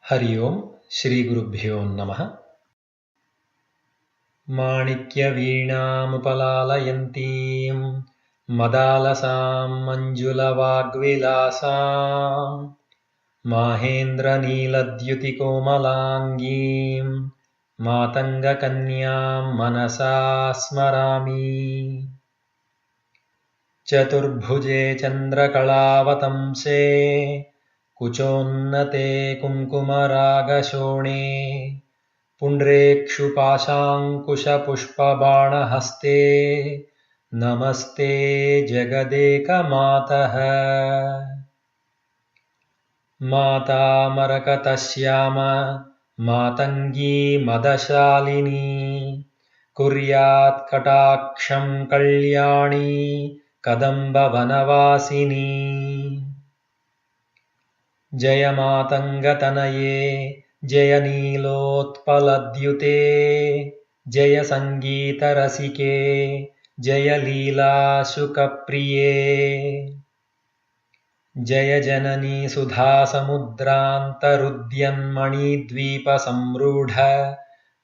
हरि ओं श्रीगुरुभ्यो नमः। माणिक्यवीणामुपलालयन्तीं मदालसां मञ्जुलवाग्विलासां माहेन्द्रनीलद्युतिकोमलाङ्गीं मातङ्गकन्यां मनसा स्मरामि। चतुर्भुजे चन्द्रकलावतंसे कुचोन्नते कुङ्कुमरागशोणे पुण्ड्रेक्षुपाशाङ्कुशपुष्पबाणहस्ते नमस्ते जगदेकमातः। माता मरकतश्याम मातङ्गी मदशालिनी कुर्यात् कटाक्षं कल्याणी कदम्बवनवासिनी। जय मातङ्गतनये जय नीलोत्पलद्युते जय सङ्गीतरसिके जय लीलाशुकप्रिये। जय जननी सुधासमुद्रान्तरुद्यन्मणिद्वीपसंरूढ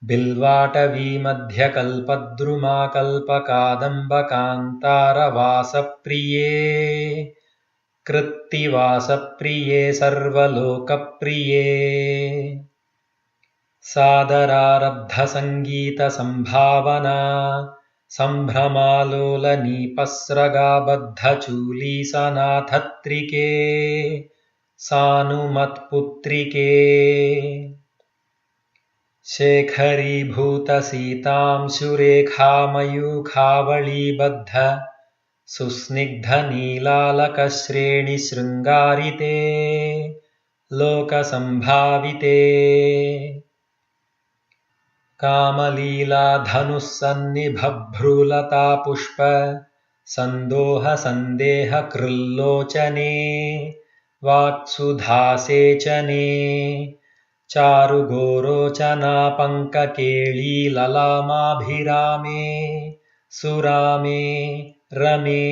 बिल्वाटवीमध्यकल्पद्रुमाकल्पकादम्बकान्तारवासप्रिये कृत्तिवासप्रिये सर्वलोकप्रिये। सादरारब्धसङ्गीतसम्भावना सम्भ्रमालोलनीपस्रगाबद्धचूलीसनाथत्रिके सानुमत्पुत्रिके। शेखरीभूतसीतांशुरेखामयूखावळीबद्ध सुस्निग्धनीलालकश्रेणिशृङ्गारिते लोकसम्भाविते। कामलीलाधनुःसन्निभभ्रूलतापुष्प सन्दोहसन्देहकृल्लोचने वाक्सुधासेचने चारुगोरोचनापङ्ककेळीललामाभिरामे सुरामे रमे।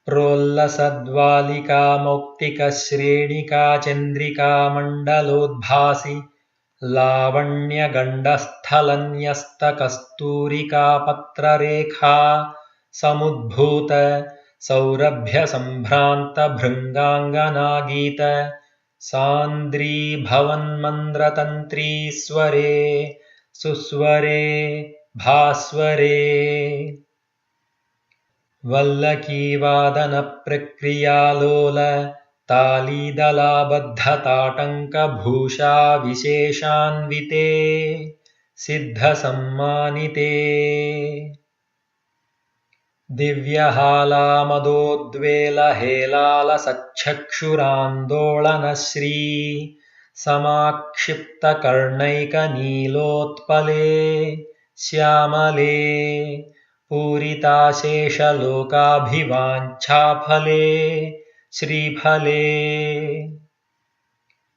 प्रोल्लसद्वालिका चन्द्रिकामण्डलोद्भासि लावण्यगण्डस्थलन्यस्तकस्तूरिकापत्ररेखा समुद्भूत सौरभ्यसम्भ्रान्तभृङ्गाङ्गनागीत सान्द्रीभवन्मन्द्रतन्त्रीस्वरे सुस्वरे भास्वरे। वल्लकीवादनप्रक्रियालोल तालीदलाबद्धताटङ्कभूषा विशेषान्विते सिद्धसम्मानिते। दिव्यहालामदोद्वेलहेलालसच्छक्षुरान्दोलनश्री समाक्षिप्तकर्णैकनीलोत्पले श्यामले पूरिताशेषलोकाभिवाञ्छाफले श्रीफले।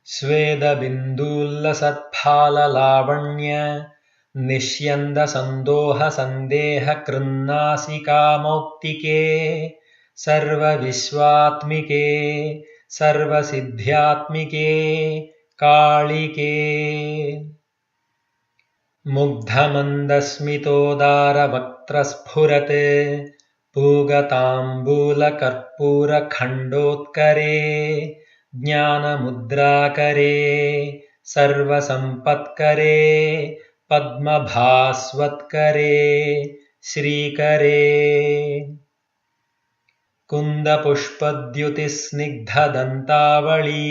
स्वेदबिन्दुल्लसत्फाललावण्य निष्यन्दसन्दोहसन्देहकृन्नासिकामौक्तिके सर्वविश्वात्मिके सर्वसिद्ध्यात्मिके कालिके। मुग्धमन्दस्मितोदारवक्त्रस्फुरत् पूगताम्बूलकर्पूरखण्डोत्करे ज्ञानमुद्राकरे सर्वसम्पत्करे पद्मभास्वत्करे श्रीकरे। कुन्दपुष्पद्युतिस्निग्धदन्तावळी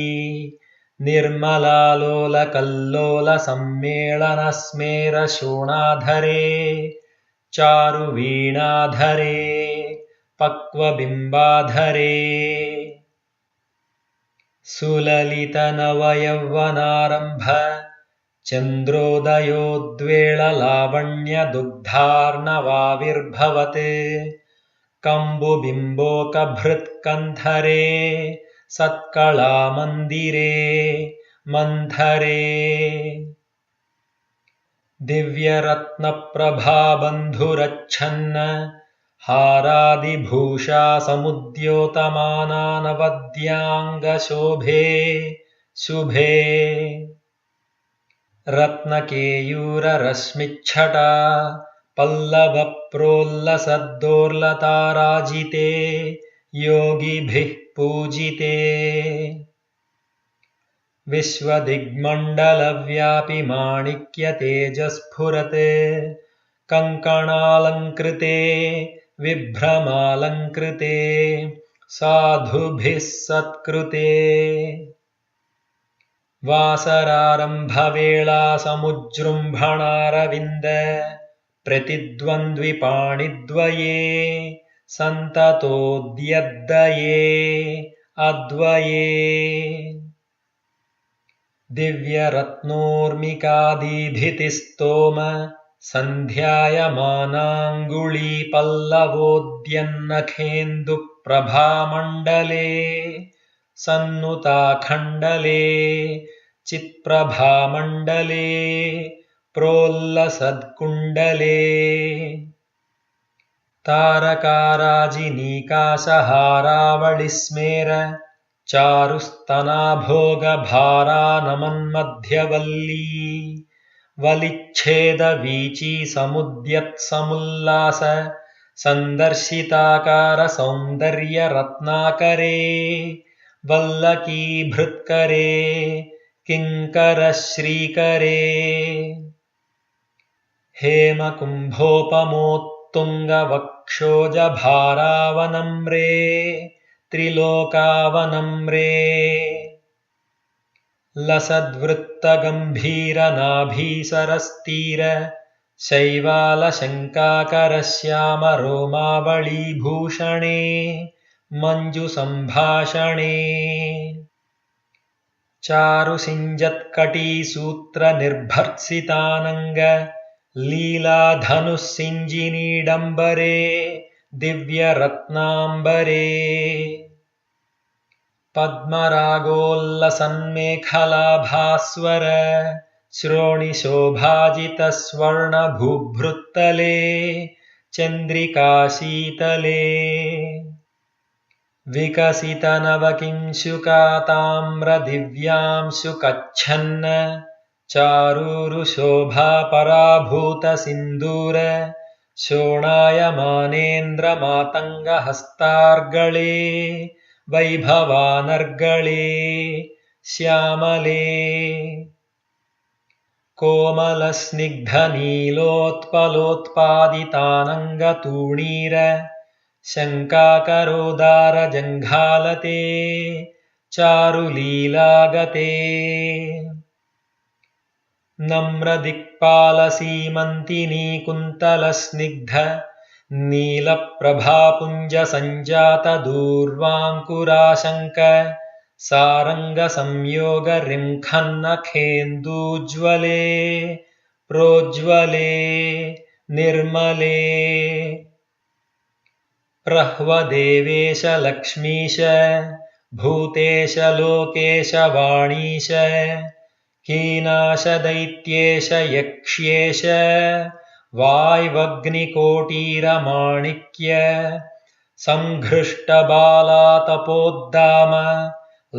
निर्मलालोलकल्लोलसम्मेलनस्मेरशोणाधरे चारुवीणाधरे पक्वबिम्बाधरे। सुललितनवयौवनारम्भ चन्द्रोदयोद्वेललावण्यदुग्धार्णवाविर्भवत् कम्बुबिम्बोकभृत्कन्धरे सत्कलामन्दिरे मन्थरे। दिव्यरत्नप्रभाबन्धुरच्छन्न हारादिभूषा समुद्योतमाना नवद्याङ्गशोभे शुभे रत्नकेयूररश्मिच्छटा पल्लवप्रोल्लसद्दोर्लताराजिते योगिभिः पूजिते विश्वदिग्मण्डलव्यापि माणिक्यतेजस्फुरत् कङ्कणालङ्कृते विभ्रमालङ्कृते साधुभिः सत्कृते वासरारम्भवेळा समुज्जृम्भणारविन्द प्रतिद्वन्द्विपाणिद्वये सन्ततोद्यद्दये अद्वये दिव्यरत्नोर्मिकादिभितिस्तोम सन्ध्यायमानाङ्गुलीपल्लवोद्यन्नखेन्दुप्रभामण्डले सन्नुताखण्डले चित्प्रभामण्डले प्रोल्लसद्कुण्डले तारकाराजिनीकाशहारावळिस्मेर चारुस्तनाभोगभारानमन्मध्यवल्ली वलिच्छेदवीची समुद्यत्समुल्लास सन्दर्शिताकारसौन्दर्यरत्नाकरे वल्लकीभृत्करे किङ्करश्रीकरे हेमकुम्भोपमोत्तुङ्गवक्षोजभारावनम्रे त्रिलोकावनम्रे लसद्वृत्तगम्भीरनाभीसरस्तीर शैवालशङ्काकरश्यामरोमावळीभूषणे मञ्जुसम्भाषणे चारुसिञ्जत्कटीसूत्रनिर्भर्त्सितानङ्ग लीलाधनुः सिञ्जिनीडम्बरे दिव्यरत्नाम्बरे पद्मरागोल्लसन्मेखलाभास्वर श्रोणिशोभाजितस्वर्णभूभृत्तले चन्द्रिकाशीतले विकसितनवकिंशुकाताम्रदिव्यांशुकच्छन्न चारूरुशोभापराभूतसिन्दूर शोणायमानेन्द्रमातङ्गहस्तार्गळे वैभवानर्गळे श्यामले कोमलस्निग्धनीलोत्पलोत्पादितानङ्गतूणीर शङ्काकरोदारजङ्घालते चारुलीलागते नम्रदिक्पालसीमन्तिनीकुन्तलस्निग्ध नीलप्रभापुञ्जसञ्जातदूर्वाङ्कुराशङ्क सारङ्गसंयोगरिङ्खन्नखेन्दूज्ज्वले प्रोज्ज्वले निर्मले प्रह्वदेवेश लक्ष्मीश भूतेश लोकेश वाणीश हीनाशदैत्येश यक्ष्येश वाय्वग्निकोटीरमाणिक्य संघृष्टबालातपोद्दाम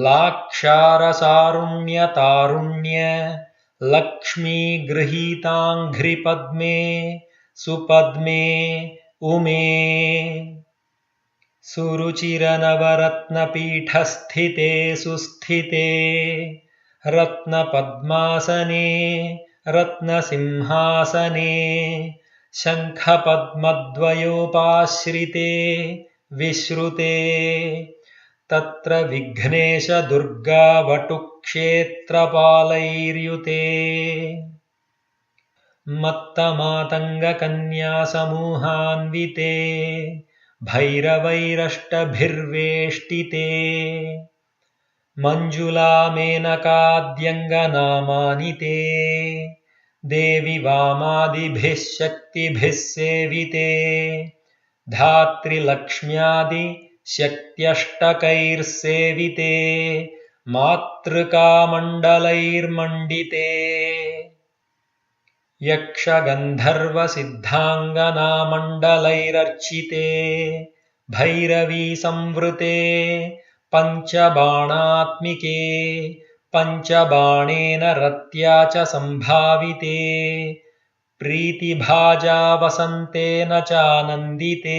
लाक्षारसारुण्यतारुण्य लक्ष्मी गृहीताङ्घ्रिपद्मे सुपद्मे उमे सुरुचिरनवरत्नपीठस्थिते सुस्थिते रत्नपद्मासने रत्नसिंहासने शङ्खपद्मद्वयोपाश्रिते विश्रुते तत्र विघ्नेशदुर्गावटुक्षेत्रपालैर्युते मत्तमातङ्गकन्यासमूहान्विते भैरवैरष्टभिर्वेष्टिते मञ्जुलामेनकाद्यङ्गनामानि ते देवि वामादिभिः शक्तिभिः सेविते धात्रिलक्ष्म्यादिशक्त्यष्टकैर्सेविते मातृकामण्डलैर्मण्डिते यक्षगन्धर्वसिद्धाङ्गनामण्डलैरर्चिते भैरवी संवृते पञ्चबाणात्मिके पञ्चबाणेन रत्या च सम्भाविते प्रीतिभाजा वसन्तेन चानन्दिते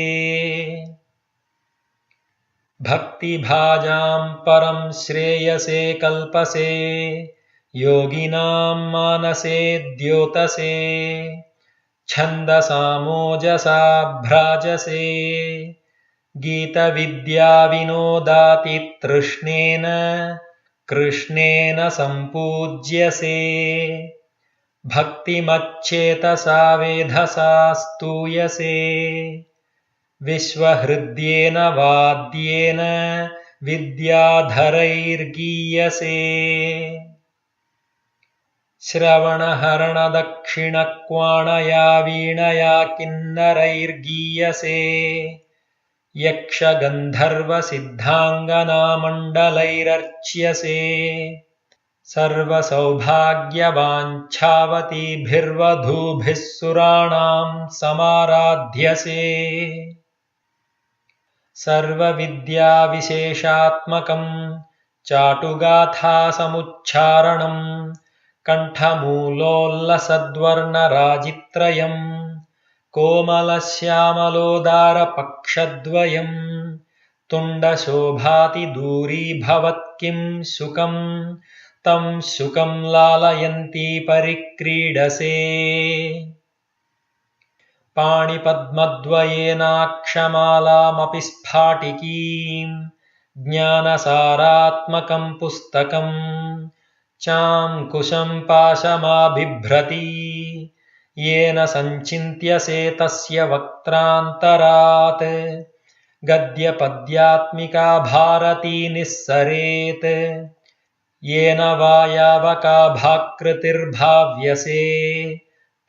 भक्तिभाजां परं श्रेयसे कल्पसे योगिनां मानसे द्योतसे छन्दसामोजसा भ्राजसे गीतविद्याविनोदातितृष्णेन कृष्णेन सम्पूज्यसे भक्तिमच्चेतसा वेधसा स्तूयसे विश्वहृद्येन वाद्येन विद्याधरैर्गीयसे श्रवणहरणदक्षिणक्वाणया वीणया किन्नरैर्गीयसे यक्षगन्धर्वसिद्धाङ्गनामण्डलैरर्च्यसे सर्वसौभाग्यवाञ्छावतीभिर्वधूभिः सुराणां समाराध्यसे सर्वविद्याविशेषात्मकं चाटुगाथासमुच्चारणं कण्ठमूलोल्लसद्वर्णराजित्रयं कोमलश्यामलोदारपक्षद्वयं तुण्डशोभातिदूरीभवत्किं शुकं तं शुकं लालयन्ती परिक्रीडसे पाणिपद्मद्वयेनाक्षमालामपि स्फाटिकीं ज्ञानसारात्मकं पुस्तकं चाङ्कुशं पाशमाबिभ्रती येन सञ्चिन्त्यसे तस्य वक्त्रान्तरात् गद्यपद्यात्मिका भारती निःसरेत् येन वायावकाभाकृतिर्भाव्यसे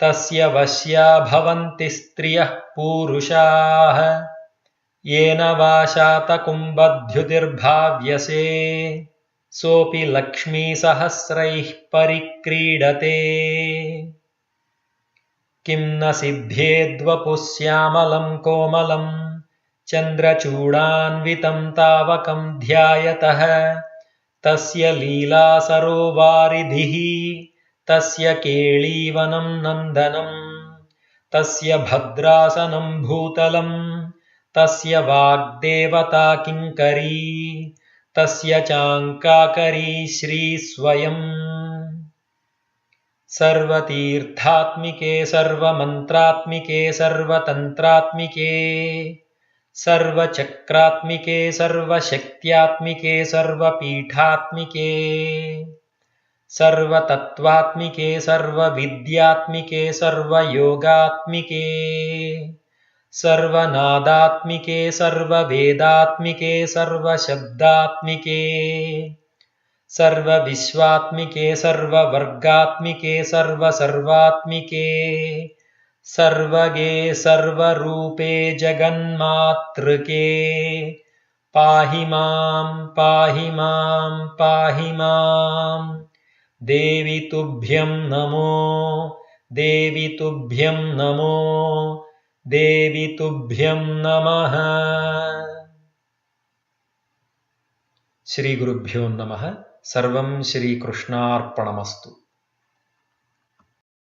तस्य वश्या भवन्ति स्त्रियः पूरुषाः येन वा शातकुम्भद्युतिर्भाव्यसे सोऽपि लक्ष्मीसहस्रैः परिक्रीडते किं न सिद्ध्येद्वपुः श्यामलं कोमलं चन्द्रचूडान्वितं तावकं ध्यायतः तस्य लीलासरोवारिधिः तस्य केळीवनं नन्दनं तस्य भद्रासनं भूतलं तस्य वाग्देवता किङ्करी तस्य चाङ्काकरी श्रीस्वयम् सर्वतीर्थात्मिके सर्वमन्त्रात्मिके सर्वतन्त्रात्मिके सर्वचक्रात्मिके सर्वशक्त्यात्मिके सर्वपीठात्मिके सर्वतत्त्वात्मिके सर्वविद्यात्मिके सर्वयोगात्मिके सर्वनादात्मिके सर्ववेदात्मिके सर्वशब्दात्मिके सर्वविश्वात्मिके सर्ववर्गात्मिके सर्वसर्वात्मिके सर्वगे सर्वरूपे जगन्मातृके पाहि मां पाहि मां पाहि मां देवि तुभ्यं नमो देवि तुभ्यं नमो देवि तुभ्यं नमः। श्रीगुरुभ्यो नमः। सर्वं श्रीकृष्णार्पणमस्तु।